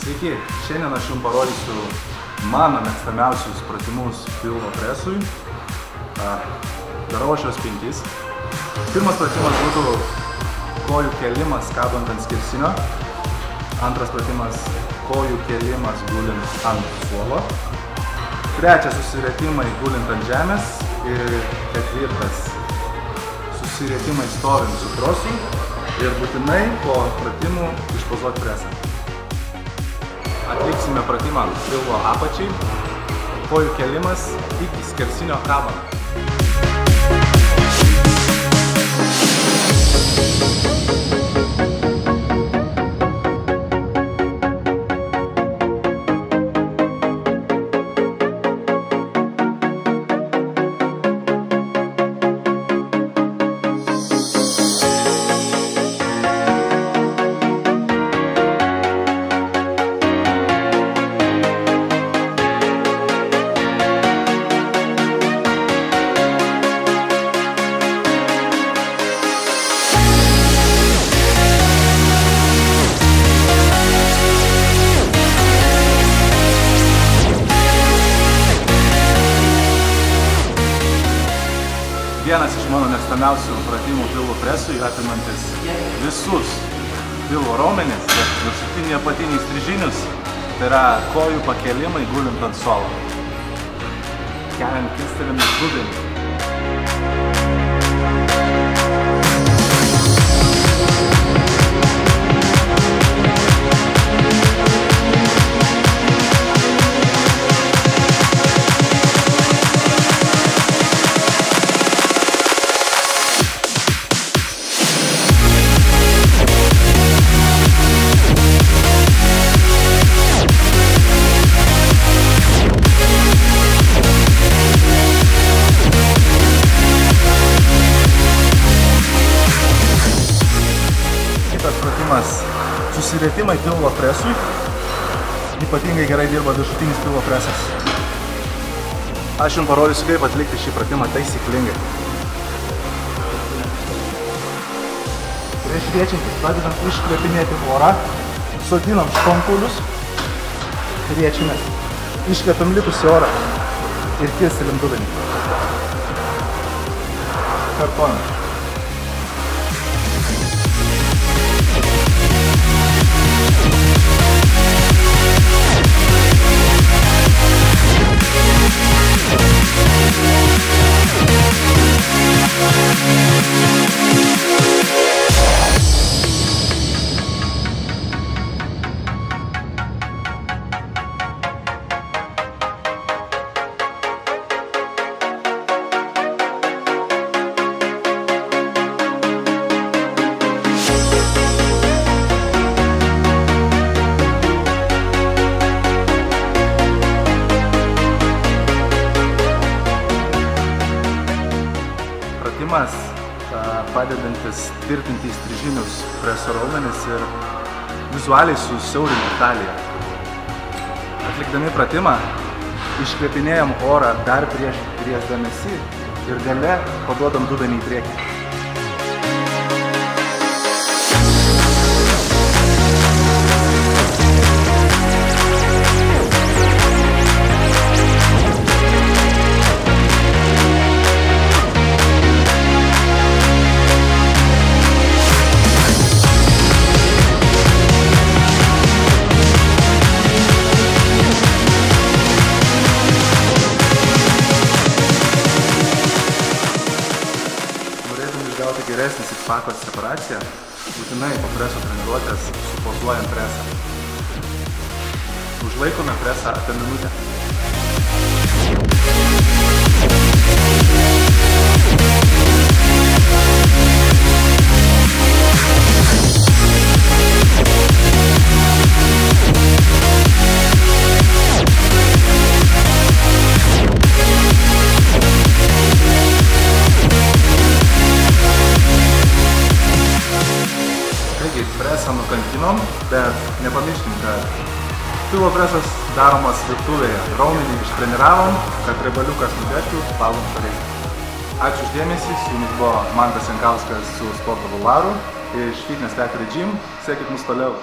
Sveiki, šiandien aš jums parodysiu mano mėgstamiausius pratimus pilvo presui. Darau aš juos 5. Pirmas pratimas būtų kojų kėlimas kabant ant skersinio. Antras pratimas kojų kėlimas gulint ant suolo. Trečias susirietimai gulint ant žemės. Ir ketvirtas susirietimai stovint su trosu. Ir būtinai po pratimų išpozuoti presą. Atliksime pratimą pilvo apačiai, kojų kėlimas iki skersinio kabant. Vienas iš mano mėgstamiausių pratimų pilvo presui, apimantis visus pilvo raumenis ir viršutiniai apatiniai strižinius, tai yra kojų pakėlimai gulint ant suolo. Keliant kilstelint dubenį. Susirietimai pilvo presui. Ypatingai gerai dirba viršutinis pilvo presas. Aš jums parodysiu, kaip atlikti šį pratimą taisyklingai. Prieš riečiantis pradedam iškvėpinėti orą, sodinam šonkulius, riečiamės, iškvėpiam likusį orą ir kilstelim dubenį. Kartojam. Pratimas padedantis tvirtinti įstrižinius preso raumenis ir vizualiai susiaurinti taliją. Atlikdami pratimą iškvėpinėjam orą dar prieš griesdamiesi ir gale paduodam dubenį į priekį. Geresnį sikspako separaciją, būtinai po preso treniruotės supozuojam presą. Užlaikome presą apie minutę. Presą nukankinom, bet nepamirškim, kad pilvo presas daromas virtuvėje. Raumenį ištreniravom, kad riebaliukas nubėgtų, valgom pareigai. Ačiū už dėmesį, su jumis buvo Mantas Jankauskas su Sporto Bulvaru. iš Fitness Factory Gym. Sekit mus toliau.